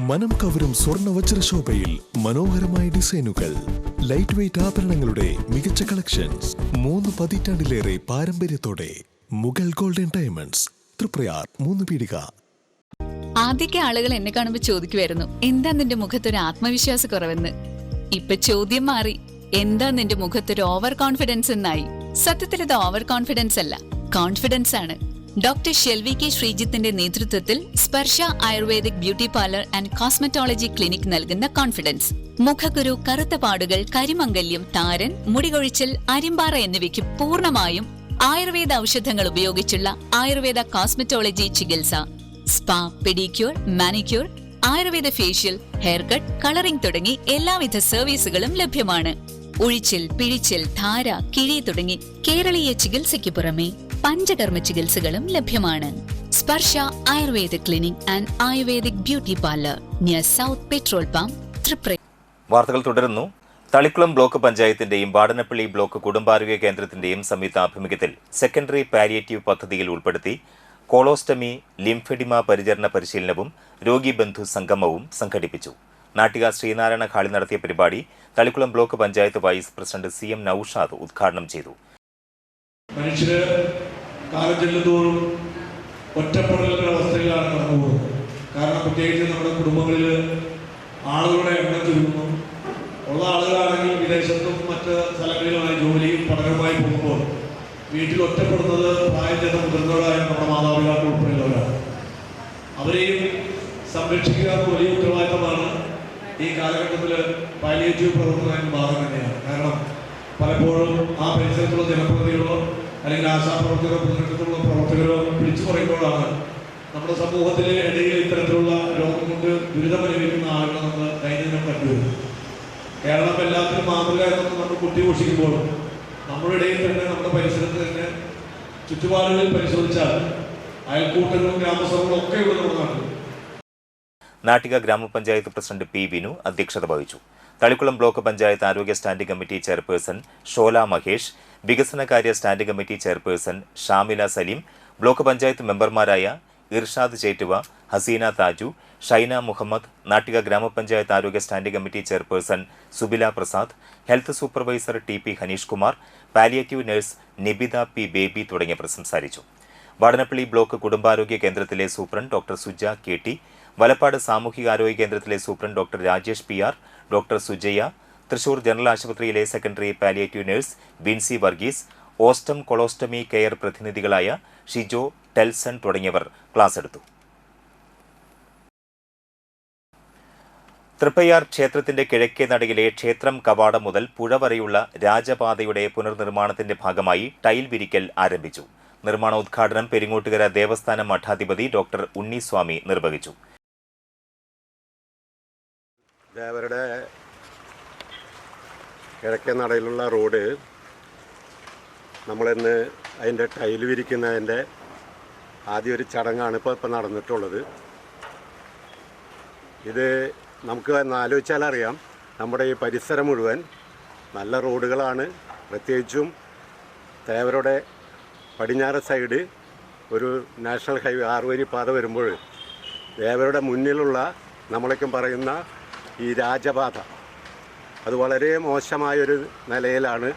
മനം കവരും സ്വർണ്ണ വജ്രശോഭയിൽ മനോഹരമായ ഡിസൈനുകൾ, ലൈറ്റ് വെയ്റ്റ് ആഭരണങ്ങളുടെ മികച്ച കളക്ഷൻസ്, 3 പതിറ്റാണ്ടിലേറെ പാരമ്പര്യത്തോടെ മുഗൾ ഗോൾഡൻ ഡയമണ്ട്സ്, തൃപ്രയാർ 3 പീടിക. ആദ്യമൊക്കെ ആളുകൾ എന്നെ കാണുമ്പോൾ ചോദിക്കുമായിരുന്നു, എന്താ നിന്റെ മുഖത്തൊരു ആത്മവിശ്വാസ കുറവെന്ന്. ഇപ്പൊ ചോദ്യം മാറി, എന്താ നിന്റെ മുഖത്തൊരു ഓവർ കോൺഫിഡൻസ് എന്നായി. സത്യത്തിൽ ഇത് ഓവർ കോൺഫിഡൻസ് അല്ല, കോൺഫിഡൻസ് ആണ്. ഡോക്ടർ ഷെൽവി കെ ശ്രീജിത്തിന്റെ നേതൃത്വത്തിൽ Sparsha ayurvedic beauty parlour and cosmetology clinic നൽകുന്ന കോൺഫിഡൻസ്. മുഖക്കുരു, കറുത്ത പാടുകൾ, കരിമംഗല്യം, താരൻ, മുടികൊഴിച്ചൽ, അരിമ്പാറ എന്നിവയ്ക്ക് പൂർണ്ണമായും ആയുർവേദ ഔഷധങ്ങൾ ഉപയോഗിച്ചുള്ള ആയുർവേദ കോസ്മെറ്റോളജി ചികിത്സ. Spa, pedicure, manicure, Ayurveda facial, hair cut, colouring തുടങ്ങി എല്ലാവിധ സർവീസുകളും ലഭ്യമാണ്. ഉഴിച്ചിൽ, പിഴിച്ചിൽ, ധാര, കിഴി തുടങ്ങി കേരളീയ ചികിത്സയ്ക്ക് പുറമെ പഞ്ചകർമ്മ ചികിത്സകളും ലഭ്യമാണ്. Sparsha ayurveda clinic and ayurvedic beauty parlour near south petrol pump, Triprayar. വാർത്തകൾ തുടരുന്നു. തളിക്കുളം ബ്ലോക്ക് പഞ്ചായത്തിന്റെയും വാടനപ്പള്ളി ബ്ലോക്ക് കുടുംബാരോഗ്യ കേന്ദ്രത്തിന്റെയും സംയുക്ത ആഭിമുഖ്യത്തിൽ സെക്കൻഡറി പാലിയേറ്റീവ് പദ്ധതിയിൽ ഉൾപ്പെടുത്തി കോളോസ്റ്റമി, ലിംഫെഡിമ പരിചരണ പരിശീലനവും രോഗീബന്ധു സംഗമവും സംഘടിപ്പിച്ചു. നാട്ടിക ശ്രീനാരായണ ഹാളിൽ നടത്തിയ പരിപാടി Thalikulam block panchayat vice president CM Noushad ഉദ്ഘാടനം ചെയ്തു. മനുഷ്യര് കാലം ചെല്ലുന്തോറും ഒറ്റപ്പെടലുടെ അവസ്ഥയിലാണ് കടന്നു പോകുന്നത്. കാരണം പ്രത്യേകിച്ച് നമ്മുടെ കുടുംബങ്ങളിൽ ആളുകളുടെ എണ്ണം ചുരുങ്ങുന്നു. ഉള്ള ആളുകളാണെങ്കിൽ വിദേശത്തും മറ്റ് സ്ഥലങ്ങളിലുമായി ജോലിയും പഠനവുമായി പോകുമ്പോൾ വീട്ടിൽ ഒറ്റപ്പെടുന്നത് പ്രായം ചെന്ന മുതിർന്നവരായ നമ്മുടെ മാതാപിതാക്കൾ ഉൾപ്പെടെയുള്ളവരാണ്. അവരെയും സംരക്ഷിക്കുക എന്ന വലിയ ഉത്തരവാദിത്തമാണ് ഈ കാലഘട്ടത്തിൽ പാലിയേറ്റീവ് പ്രവർത്തനത്തിന് ഭാഗം തന്നെയാണ്. കാരണം പലപ്പോഴും ആ പരിസരത്തുള്ള ജനപ്രതിനിധികളോ അല്ലെങ്കിൽ ആശാപ്രവർത്തകരോ പ്രതിനിധിത്വമുള്ള പ്രവർത്തകരോ പിടിച്ചു പറയുമ്പോഴാണ് നമ്മുടെ സമൂഹത്തിലെ ഇടയിൽ ഇത്തരത്തിലുള്ള രോഗം കൊണ്ട് ദുരിതമനുഭവിക്കുന്ന ആളുകൾ നമ്മൾ ദൈനംദിനം കണ്ടുവരുന്നു. കേരളം എല്ലാത്തിനും മാതൃക എന്നൊക്കെ നമ്മൾ കുട്ടിഘോഷിക്കുമ്പോൾ നമ്മുടെ ഇടയിൽ തന്നെ നമ്മുടെ പരിസരത്ത് തന്നെ ചുറ്റുപാടുകളിൽ പരിശോധിച്ചാൽ അയൽക്കൂട്ടങ്ങളും ഗ്രാമസഭകളും ഒക്കെ ഇവിടെ നമ്മുടെ നാട്ടിൽ. നാട്ടിക ഗ്രാമപഞ്ചായത്ത് പ്രസിഡന്റ് P. വിനു അധ്യക്ഷത വഹിച്ചു. തളിക്കുളം ബ്ലോക്ക് പഞ്ചായത്ത് ആരോഗ്യ standing committee chairperson Shola Mahesh, വികസനകാര്യ standing committee chairperson Shamila Saleem, block panchayat മെമ്പർമാരായ ഇർഷാദ് ചേറ്റുവ, ഹസീന താജു, ഷൈന മുഹമ്മദ്, നാട്ടിക ഗ്രാമപഞ്ചായത്ത് ആരോഗ്യ standing committee chairperson Subila Prasad, health supervisor TP Hanish Kumar, palliative nurse Nibitha P. Baby തുടങ്ങിയവർ സംസാരിച്ചു. വാടനപ്പള്ളി ബ്ലോക്ക് കുടുംബാരോഗ്യ കേന്ദ്രത്തിലെ superintendent doctor Suja KT, Valappad സാമൂഹികാരോഗ്യ കേന്ദ്രത്തിലെ superintendent doctor Rajesh PR, doctor Sujaya, Thrissur general ആശുപത്രിയിലെ secondary palliative nurse Binsy Varghese, ostomy colostomy care പ്രതിനിധികളായ ഷിജോ, ടെൽസൺ തുടങ്ങിയവർ ക്ലാസ് എടുത്തു. തൃപ്പയാർ ക്ഷേത്രത്തിന്റെ കിഴക്കേ നടയിലെ ക്ഷേത്രം കവാടം മുതൽ പുഴ വരെയുള്ള രാജപാതയുടെ പുനർനിർമ്മാണത്തിന്റെ ഭാഗമായി ടൈൽ വിരിക്കൽ ആരംഭിച്ചു. നിർമ്മാണോദ്ഘാടനം പെരിങ്ങോട്ടുകര ദേവസ്ഥാനം മഠാധിപതി ഡോക്ടർ ഉണ്ണിസ്വാമി നിർവഹിച്ചു. ദേവരുടെ കിഴക്കേ നടയിലുള്ള റോഡ് നമ്മളിന്ന് അതിൻ്റെ ടൈൽ വിരിക്കുന്നതിൻ്റെ ആദ്യ ഒരു ചടങ്ങാണ് ഇപ്പോൾ നടന്നിട്ടുള്ളത്. ഇത് നമുക്ക് ആലോചിച്ചാൽ അറിയാം, നമ്മുടെ ഈ പരിസരം മുഴുവൻ നല്ല റോഡുകളാണ്. പ്രത്യേകിച്ചും തേവരുടെ പടിഞ്ഞാറ് സൈഡ് ഒരു നാഷണൽ ഹൈവേ 6 വരി പാത വരുമ്പോൾ ദേവരുടെ മുന്നിലുള്ള നമ്മളൊക്കെ പറയുന്ന ഈ രാജപാത അത് വളരെ മോശമായൊരു നിലയിലാണ്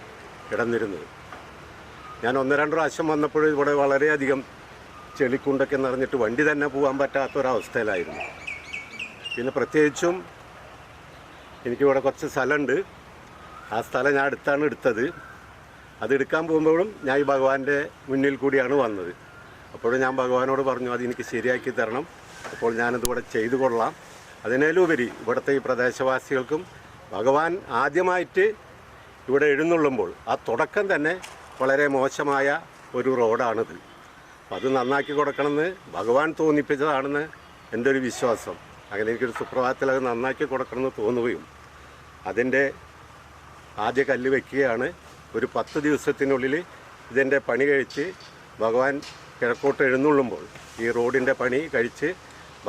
കിടന്നിരുന്നത്. ഞാൻ 1-2 പ്രാവശ്യം വന്നപ്പോൾ ഇവിടെ വളരെയധികം ചെളിക്കുണ്ടൊക്കെ നിറഞ്ഞിട്ട് വണ്ടി തന്നെ പോകാൻ പറ്റാത്തൊരവസ്ഥയിലായിരുന്നു. പിന്നെ പ്രത്യേകിച്ചും എനിക്കിവിടെ കുറച്ച് സ്ഥലമുണ്ട്. ആ സ്ഥലം ഞാൻ അടുത്താണ് എടുത്തത്. അത് എടുക്കാൻ പോകുമ്പോഴും ഞാൻ ഈ ഭഗവാന്റെ മുന്നിൽ കൂടിയാണ് വന്നത്. അപ്പോഴും ഞാൻ ഭഗവാനോട് പറഞ്ഞു അത് എനിക്ക് ശരിയാക്കി തരണം, അപ്പോൾ ഞാനതിവിടെ ചെയ്തു കൊള്ളാം. അതിനേലുപരി ഇവിടുത്തെ ഈ പ്രദേശവാസികൾക്കും ഭഗവാൻ ആദ്യമായിട്ട് ഇവിടെ എഴുന്നള്ളുമ്പോൾ ആ തുടക്കം തന്നെ വളരെ മോശമായ ഒരു റോഡാണിത്. അത് നന്നാക്കി കൊടുക്കണമെന്ന് ഭഗവാൻ തോന്നിപ്പിച്ചതാണെന്ന് എൻ്റെ ഒരു വിശ്വാസം. അങ്ങനെ എനിക്കൊരു സുപ്രഭാതത്തിൽ അത് നന്നാക്കി കൊടുക്കണമെന്ന് തോന്നുകയും അതിൻ്റെ ആദ്യ കല്ല് വയ്ക്കുകയാണ്. ഒരു 10 ദിവസത്തിനുള്ളിൽ ഇതിൻ്റെ പണി കഴിച്ച് ഭഗവാൻ കിഴക്കോട്ട് എഴുന്നള്ളുമ്പോൾ ഈ റോഡിൻ്റെ പണി കഴിച്ച്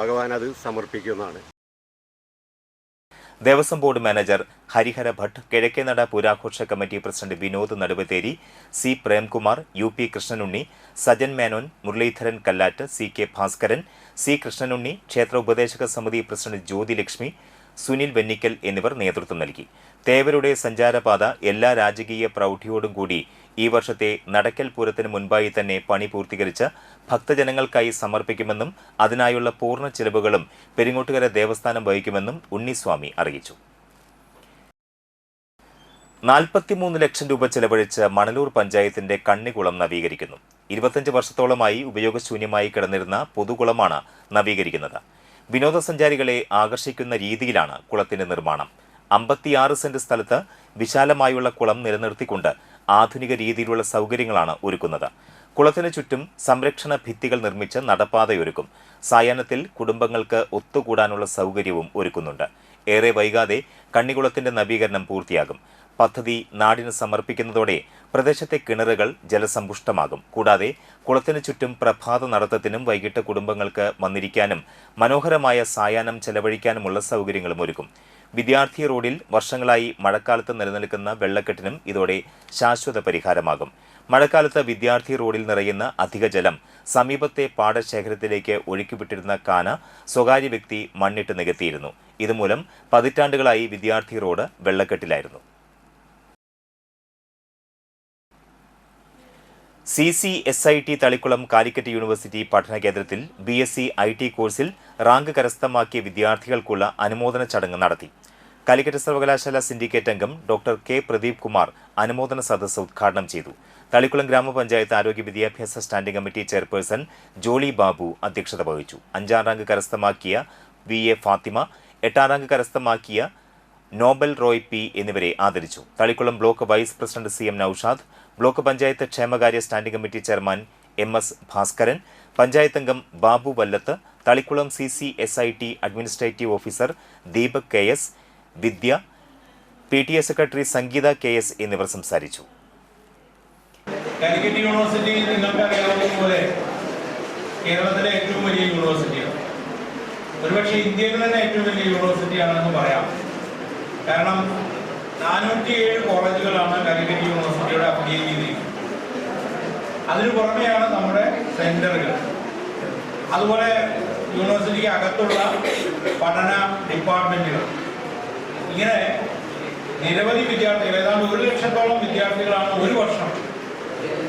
ഭഗവാൻ അത് സമർപ്പിക്കുന്നതാണ്. ദേവസ്വം ബോർഡ് മാനേജർ ഹരിഹര ഭട്ട്, കിഴക്കേനട പുരാഘോഷ committee president Vinod Naduvatheri, C Premkumar, UP Krishnanunni, Sajan Menon, Muraleedharan Kallatt, CK Bhaskaran, C Krishnanunni, ക്ഷേത്ര ഉപദേശക സമിതി പ്രസിഡന്റ് ജ്യോതിലക്ഷ്മി, സുനിൽ വെന്നിക്കൽ എന്നിവർ നേതൃത്വം നൽകി. തേവരുടെ സഞ്ചാരപാത എല്ലാ രാജകീയ പ്രൗഢിയോടും കൂടി ഈ വർഷത്തെ നടക്കൽ പൂരത്തിന് മുൻപായി തന്നെ പണി പൂർത്തീകരിച്ച് ഭക്തജനങ്ങൾക്കായി സമർപ്പിക്കുമെന്നും അതിനായുള്ള പൂർണ്ണ ചെലവുകളും പെരിങ്ങോട്ടുകര ദേവസ്ഥാനം വഹിക്കുമെന്നും ഉണ്ണിസ്വാമി അറിയിച്ചു. 43 ലക്ഷം രൂപ ചെലവഴിച്ച് മണലൂർ പഞ്ചായത്തിന്റെ കണ്ണിക്കുളം നവീകരിക്കുന്നു. 25 വർഷത്തോളമായി ഉപയോഗശൂന്യമായി കിടന്നിരുന്ന പൊതുകുളമാണ് നവീകരിക്കുന്നത്. വിനോദസഞ്ചാരികളെ ആകർഷിക്കുന്ന രീതിയിലാണ് കുളത്തിന്റെ നിർമ്മാണം. 56 സെന്റ് സ്ഥലത്ത് വിശാലമായുള്ള കുളം നിലനിർത്തിക്കൊണ്ട് ആധുനിക രീതിയിലുള്ള സൗകര്യങ്ങളാണ് ഒരുക്കുന്നത്. കുളത്തിന് ചുറ്റും സംരക്ഷണ ഭിത്തികൾ നിർമ്മിച്ച് നടപ്പാതയൊരുക്കും. സായാഹ്നത്തിൽ കുടുംബങ്ങൾക്ക് ഒത്തുകൂടാനുള്ള സൗകര്യവും ഒരുക്കുന്നുണ്ട്. ഏറെ വൈകാതെ കണ്ണിക്കുളത്തിന്റെ നവീകരണം പൂർത്തിയാകും. പദ്ധതി നാടിന് സമർപ്പിക്കുന്നതോടെ പ്രദേശത്തെ കിണറുകൾ ജലസമ്പുഷ്ടമാകും. കൂടാതെ കുളത്തിനു ചുറ്റും പ്രഭാത നടത്തത്തിനും വൈകിട്ട് കുടുംബങ്ങൾക്ക് വന്നിരിക്കാനും മനോഹരമായ സായാഹ്നം ചെലവഴിക്കാനുമുള്ള സൗകര്യങ്ങളും ഒരുക്കും. വിദ്യാർത്ഥി റോഡിൽ വർഷങ്ങളായി മഴക്കാലത്ത് നിലനിൽക്കുന്ന വെള്ളക്കെട്ടിനും ഇതോടെ ശാശ്വത പരിഹാരമാകും. മഴക്കാലത്ത് വിദ്യാർത്ഥി റോഡിൽ നിറയുന്ന അധിക ജലം സമീപത്തെ പാടശേഖരത്തിലേക്ക് ഒഴുക്കിവിട്ടിരുന്ന കാന സ്വകാര്യ വ്യക്തി മണ്ണിട്ട് നികത്തിയിരുന്നു. ഇതുമൂലം പതിറ്റാണ്ടുകളായി വിദ്യാർത്ഥി റോഡ് വെള്ളക്കെട്ടിലായിരുന്നു. CCSIT തളിക്കുളം കാലിക്കറ്റ് യൂണിവേഴ്സിറ്റി പഠന കേന്ദ്രത്തിൽ BSc IT കോഴ്സിൽ റാങ്ക് കരസ്ഥമാക്കിയ വിദ്യാർത്ഥികൾക്കുള്ള അനുമോദന ചടങ്ങ് നടത്തി. കാലിക്കറ്റ് സർവകലാശാല സിൻഡിക്കേറ്റ് അംഗം ഡോക്ടർ K പ്രദീപ് കുമാർ അനുമോദന സദസ്സ് ഉദ്ഘാടനം ചെയ്തു. തളിക്കുളം ഗ്രാമപഞ്ചായത്ത് ആരോഗ്യ വിദ്യാഭ്യാസ standing committee chairperson Jolly Babu അധ്യക്ഷത വഹിച്ചു. 5ാം റാങ്ക് കരസ്ഥമാക്കിയ VA ഫാത്തിമ, 8ാം റാങ്ക് കരസ്ഥമാക്കിയ നോബൽ റോയ് P എന്നിവരെ ആദരിച്ചു. Thalikkulam block vice president CM Noushad, block panchayat ക്ഷേമകാര്യ standing committee chairman MS Bhaskaran, panchayat അംഗം Babu Vallath, Thalikkulam CCSIT administrative officer Deepak KS, Vidya, PTA secretary Sangeetha KS എന്നിവർ സംസാരിച്ചു. കാലിക്കറ്റ് യൂണിവേഴ്സിറ്റി നിങ്ങൾക്ക് അറിയാവുന്നതുപോലെ കേരളത്തിലെ ഏറ്റവും വലിയ യൂണിവേഴ്സിറ്റിയാണ്. ഒരുപക്ഷെ ഇന്ത്യയിൽ തന്നെ ഏറ്റവും വലിയ യൂണിവേഴ്സിറ്റിയാണെന്ന് പറയാം. കാരണം 407 കോളേജുകളാണ് കാലിക്കറ്റ് യൂണിവേഴ്സിറ്റിയുടെ അഫിലിയേറ്റ് ചെയ്തിരിക്കുന്നത്. അതിനു പുറമെയാണ് നമ്മുടെ സെന്ററുകൾ. അതുപോലെ യൂണിവേഴ്സിറ്റിക്ക് അകത്തുള്ള പഠന ഡിപ്പാർട്ട്മെന്റുകൾ. ഇങ്ങനെ നിരവധി വിദ്യാർത്ഥികൾ, ഏതാണ്ട് 1 ലക്ഷത്തോളം വിദ്യാർത്ഥികളാണ് ഒരു വർഷം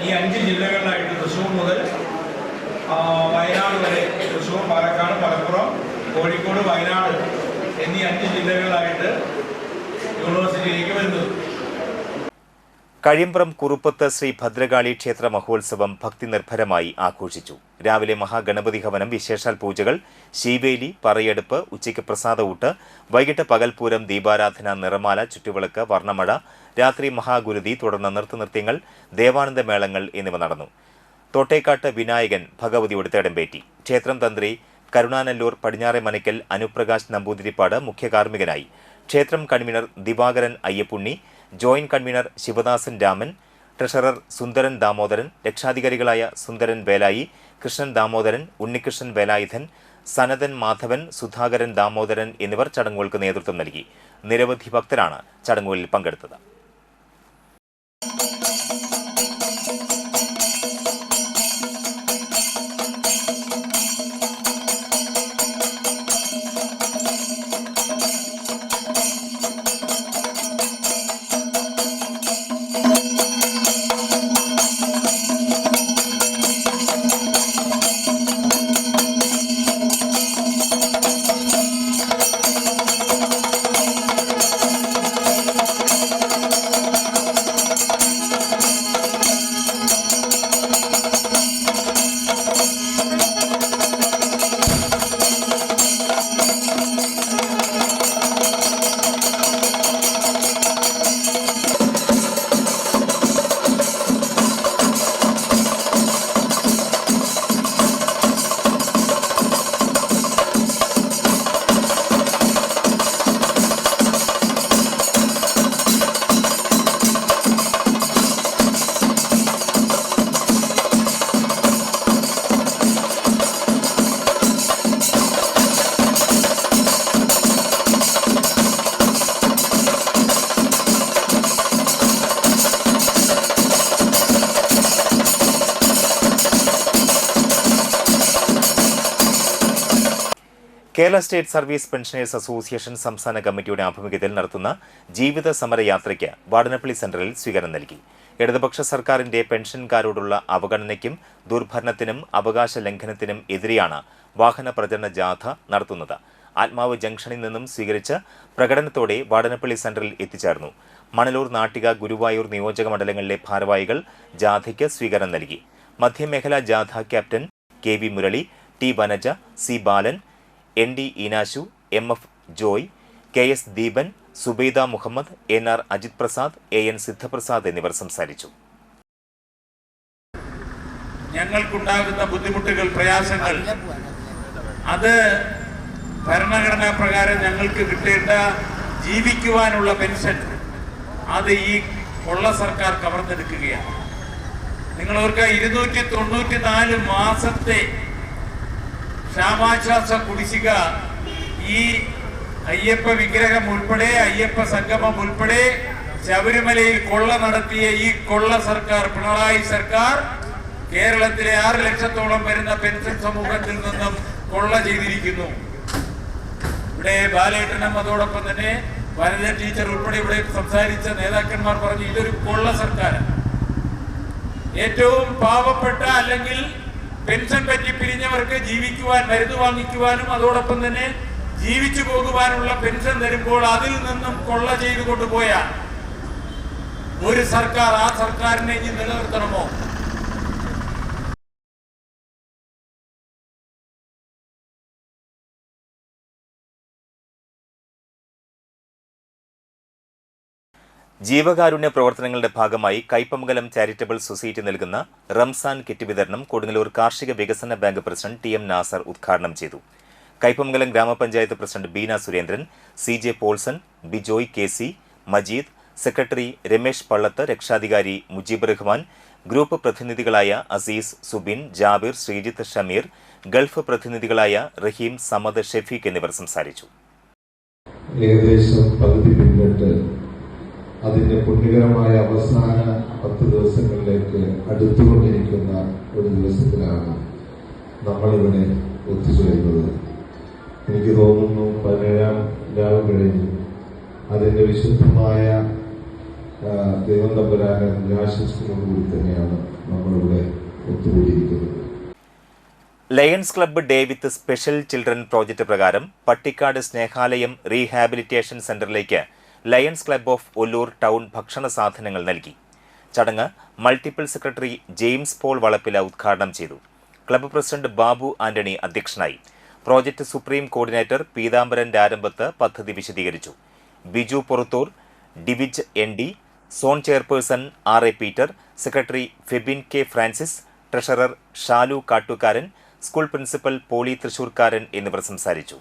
ഈ 5 ജില്ലകളിലായിട്ട്, തൃശ്ശൂർ മുതൽ വയനാട് വരെ, തൃശ്ശൂർ, പാലക്കാട്, മലപ്പുറം, കോഴിക്കോട്, വയനാട് എന്നീ 5 ജില്ലകളിലായിട്ട് യൂണിവേഴ്സിറ്റിയിലേക്ക് വരുന്നത്. കഴിയമ്പ്രം കുറുപ്പത്ത് ശ്രീ ഭദ്രകാളി ക്ഷേത്ര മഹോത്സവം ഭക്തി നിർഭരമായി ആഘോഷിച്ചു. രാവിലെ മഹാഗണപതി ഹവനം, വിശേഷാൽ പൂജകൾ, ശീവേലി, പറയെടുപ്പ്, ഉച്ചയ്ക്ക് പ്രസാദഊട്ട്, വൈകിട്ട് പകൽപൂരം, ദീപാരാധന, നിറമാല, ചുറ്റുവിളക്ക്, വർണ്ണമഴ, രാത്രി മഹാഗുരുതി, തുടർന്ന് നൃത്തനൃത്യങ്ങൾ, ദേവാനന്ദ മേളങ്ങൾ എന്നിവ നടന്നു. തോട്ടേക്കാട്ട് വിനായകൻ ഭഗവതിയുടെ തേടമ്പേറ്റി. ക്ഷേത്രം തന്ത്രി കരുണാനല്ലൂർ പടിഞ്ഞാറെ മനയ്ക്കൽ അനുപ്രകാശ് നമ്പൂതിരിപ്പാട് മുഖ്യ കാർമ്മികനായി. ക്ഷേത്രം convener Divakaran Ayyappunni, joint convener Sivadasan Raman, treasurer Sundaran Damodaran, രക്ഷാധികാരികളായ സുന്ദരൻ വേലായി, കൃഷ്ണൻ ദാമോദരൻ, ഉണ്ണികൃഷ്ണൻ വേലായുധൻ, സനതൻ മാധവൻ, സുധാകരൻ ദാമോദരൻ എന്നിവർ ചടങ്ങുകൾക്ക് നേതൃത്വം നൽകി. നിരവധി ഭക്തരാണ് ചടങ്ങുകളിൽ പങ്കെടുത്തത്. Kerala state service pensioners association സംസ്ഥാന കമ്മിറ്റിയുടെ ആഭിമുഖ്യത്തിൽ നടത്തുന്ന ജീവിത സമരയാത്രയ്ക്ക് വാടനപ്പള്ളി സെന്ററിൽ സ്വീകരണം നൽകി. ഇടതുപക്ഷ സർക്കാരിന്റെ പെൻഷൻകാരോടുള്ള അവഗണനയ്ക്കും ദുർഭരണത്തിനും അവകാശ ലംഘനത്തിനും എതിരെയാണ് വാഹന പ്രചരണ ജാഥ നടത്തുന്നത്. ആത്മാവ് ജംഗ്ഷനിൽ നിന്നും സ്വീകരിച്ച് പ്രകടനത്തോടെ വാടനപ്പള്ളി സെന്ററിൽ എത്തിച്ചേർന്നു. മണലൂർ, നാട്ടിക, ഗുരുവായൂർ നിയോജക മണ്ഡലങ്ങളിലെ ഭാരവാഹികൾ ജാഥയ്ക്ക് സ്വീകരണം നൽകി. മധ്യമേഖലാ ജാഥ captain KV Murali, T Vanaja, C Balan, ND Eenashu, MF Joy, KS Deepan, Subaida Muhammad, NR Ajith Prasad, AN Sidhaprasad എന്നിവർ സംസാരിച്ചു. ഞങ്ങൾക്കുണ്ടാകുന്ന ബുദ്ധിമുട്ടുകൾ, പ്രയാസങ്ങൾ, അത് ഭരണഘടനാ പ്രകാരം ഞങ്ങൾക്ക് കിട്ടേണ്ട ജീവിക്കുവാനുള്ള പെൻഷൻ അത് ഈ കൊള്ള സർക്കാർ കവർന്നെടുക്കുകയാണ്. നിങ്ങളവർക്ക് 294 മാസത്തെ ക്ഷാമാശ്വാസ കുടിശ്ശിക ഈ അയ്യപ്പ വിഗ്രഹം ഉൾപ്പെടെ, അയ്യപ്പ സംഗമം ഉൾപ്പെടെ ശബരിമലയിൽ കൊള്ള നടത്തിയ ഈ കൊള്ള സർക്കാർ, പിണറായി സർക്കാർ, കേരളത്തിലെ 6 ലക്ഷത്തോളം വരുന്ന പെൻഷൻ സമൂഹത്തിൽ നിന്നും കൊള്ള ചെയ്തിരിക്കുന്നു. ഇവിടെ ബാലേട്ടനും അതോടൊപ്പം തന്നെ വനിത ടീച്ചർ ഉൾപ്പെടെ ഇവിടെ സംസാരിച്ച നേതാക്കന്മാർ പറഞ്ഞു, ഇതൊരു കൊള്ള സർക്കാരാണ്. ഏറ്റവും പാവപ്പെട്ട അല്ലെങ്കിൽ പെൻഷൻ പറ്റി പിരിഞ്ഞവർക്ക് ജീവിക്കുവാൻ, മരുന്ന് വാങ്ങിക്കുവാനും അതോടൊപ്പം തന്നെ ജീവിച്ചു പോകുവാനുള്ള പെൻഷൻ തരുമ്പോൾ അതിൽ നിന്നും കൊള്ള ചെയ്തു കൊണ്ടുപോയ ഒരു സർക്കാർ, ആ സർക്കാരിനെ ഇനി നിലനിർത്തണമോ? ജീവകാരുണ്യ പ്രവർത്തനങ്ങളുടെ ഭാഗമായി കൈപ്പമംഗലം ചാരിറ്റബിൾ സൊസൈറ്റി നൽകുന്ന റംസാൻ കിറ്റ് വിതരണം കൊടുങ്ങല്ലൂർ കാർഷിക വികസന ബാങ്ക് പ്രസിഡന്റ് TM നാസർ ഉദ്ഘാടനം ചെയ്തു. കൈപ്പമംഗലം ഗ്രാമപഞ്ചായത്ത് president Beena Surendran, CJ Paulson, Bijoy KC, Majeed, secretary Ramesh Pallath, രക്ഷാധികാരി മുജീബ് റഹ്മാൻ, ഗ്രൂപ്പ് പ്രതിനിധികളായ അസീസ്, സുബിൻ, ജാബിർ, ശ്രീജിത്ത്, ഷമീർ, ഗൾഫ് പ്രതിനിധികളായ റഹീം, സമദ്, ഷെഫീഖ് എന്നിവർ സംസാരിച്ചു. ഏകദേശം പകുതി പിന്നിട്ട് അതിൻ്റെ പുണ്യകരമായ അവസാന 10 ദിവസങ്ങളിലേക്ക് അടുത്തുകൊണ്ടിരിക്കുന്ന ഒരു ദിവസത്തിലാണ് നമ്മളിവിടെ ഒത്തുചേരുന്നത്. എനിക്ക് തോന്നുന്നു 17ാം രാവ് കഴിഞ്ഞു. അതിൻ്റെ വിശുദ്ധമായ ദൈവം തമ്പുരാന്റെ ആശംസകളോടുകൂടി തന്നെയാണ് നമ്മളിവിടെ ഒത്തുകൂടിയിരിക്കുന്നത്. Lions club day with special children project പ്രകാരം പട്ടിക്കാട് സ്നേഹാലയം റീഹാബിലിറ്റേഷൻ സെന്ററിലേക്ക് lions club of Ollur town ഭക്ഷണ സാധനങ്ങൾ നൽകി. ചടങ്ങ് multiple secretary James Paul Valappila ഉദ്ഘാടനം ചെയ്തു. ക്ലബ്ബ് പ്രസിഡന്റ് ബാബു ആന്റണി അധ്യക്ഷനായി. Project supreme coordinator Peethambaran Rarambath പദ്ധതി വിശദീകരിച്ചു. Biju Purathur, Divij ND, zone chairperson RA Peter, secretary Febin K Francis, treasurer Shalu Kattukaran, school principal Poly തൃശൂർക്കാരൻ എന്നിവർ സംസാരിച്ചു.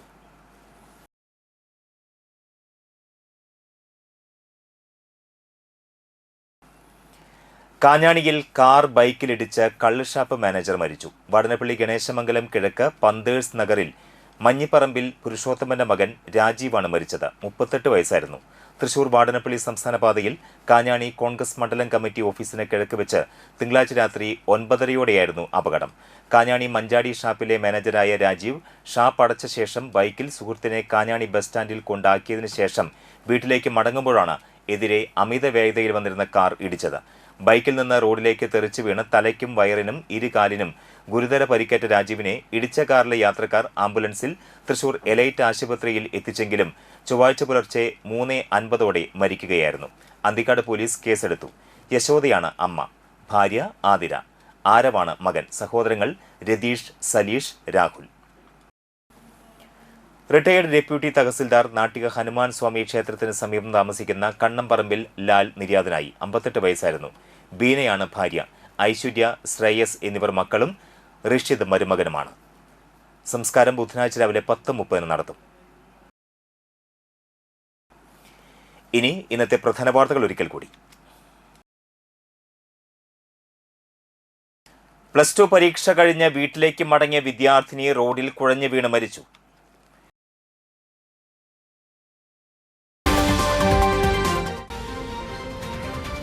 കാഞ്ഞാണിയിൽ കാർ ബൈക്കിലിടിച്ച് കള്ളുഷാപ്പ് മാനേജർ മരിച്ചു. വാടനപ്പള്ളി ഗണേശമംഗലം കിഴക്ക് പന്തേഴ്സ് നഗറിൽ മഞ്ഞിപ്പറമ്പിൽ പുരുഷോത്തമന്റെ മകൻ രാജീവാണ് മരിച്ചത്. 38 വയസ്സായിരുന്നു. തൃശൂർ വാടനപ്പള്ളി സംസ്ഥാന പാതയിൽ കാഞ്ഞാണി കോൺഗ്രസ് മണ്ഡലം കമ്മിറ്റി ഓഫീസിന് കിഴക്ക് വെച്ച് തിങ്കളാഴ്ച രാത്രി 9:30യോടെയായിരുന്നു അപകടം. കാഞ്ഞാണി മഞ്ചാടി ഷാപ്പിലെ മാനേജരായ രാജീവ് ഷാപ്പ് അടച്ച ശേഷം ബൈക്കിൽ സുഹൃത്തിനെ കാഞ്ഞാണി ബസ് സ്റ്റാൻഡിൽ കൊണ്ടാക്കിയതിനു ശേഷം വീട്ടിലേക്ക് മടങ്ങുമ്പോഴാണ് എതിരെ അമിത വേഗതയിൽ വന്നിരുന്ന കാർ ഇടിച്ചത്. ബൈക്കിൽ നിന്ന് റോഡിലേക്ക് തെറിച്ചു വീണ് തലയ്ക്കും വയറിനും ഇരുകാലിനും ഗുരുതര പരിക്കേറ്റ രാജീവിനെ ഇടിച്ച കാറിലെ യാത്രക്കാർ ആംബുലൻസിൽ തൃശൂർ എലൈറ്റ് ആശുപത്രിയിൽ എത്തിച്ചെങ്കിലും ചൊവ്വാഴ്ച പുലർച്ചെ 3:50 മരിക്കുകയായിരുന്നു. അന്തിക്കാട് പോലീസ് കേസെടുത്തു. യശോദയാണ് അമ്മ, ഭാര്യ ആതിര, ആരവാണ് മകൻ, സഹോദരങ്ങൾ രതീഷ്, സലീഷ്, രാഹുൽ. റിട്ടയേർഡ് ഡെപ്യൂട്ടി തഹസിൽദാർ നാട്ടിക ഹനുമാൻ സ്വാമി ക്ഷേത്രത്തിന് സമീപം താമസിക്കുന്ന കണ്ണംപറമ്പിൽ ലാൽ നിര്യാതനായി. 58 വയസ്സായിരുന്നു. ബീനയാണ് ഭാര്യ. ഐശ്വര്യ, ശ്രേയസ് എന്നിവർ മക്കളും ഋഷിദ് മരുമകനുമാണ്. സംസ്കാരം ബുധനാഴ്ച രാവിലെ 10:30 നടത്തും. ഇനി ഇന്നത്തെ പ്രധാന വാർത്തകൾ ഒരിക്കൽ കൂടി. +2 പരീക്ഷ കഴിഞ്ഞ് വീട്ടിലേക്ക് മടങ്ങിയ വിദ്യാർത്ഥിനി റോഡിൽ കുഴഞ്ഞു വീണ് മരിച്ചു.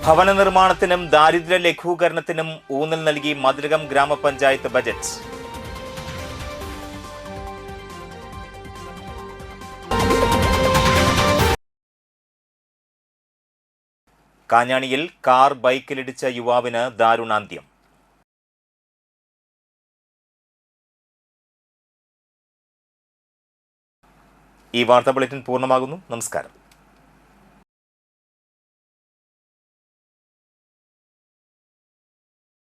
ഭവന നിർമ്മാണത്തിനും ദാരിദ്ര്യ ലഘൂകരണത്തിനും ഊന്നൽ നൽകി മതിലകം ഗ്രാമപഞ്ചായത്ത് ബജറ്റ്. കാഞ്ഞാണിയിൽ കാർ ബൈക്കിലിടിച്ച യുവാവിന് ദാരുണാന്ത്യം. ഈ വാർത്താ ബുള്ളറ്റിൻ പൂർണ്ണമാകുന്നു. നമസ്കാരം.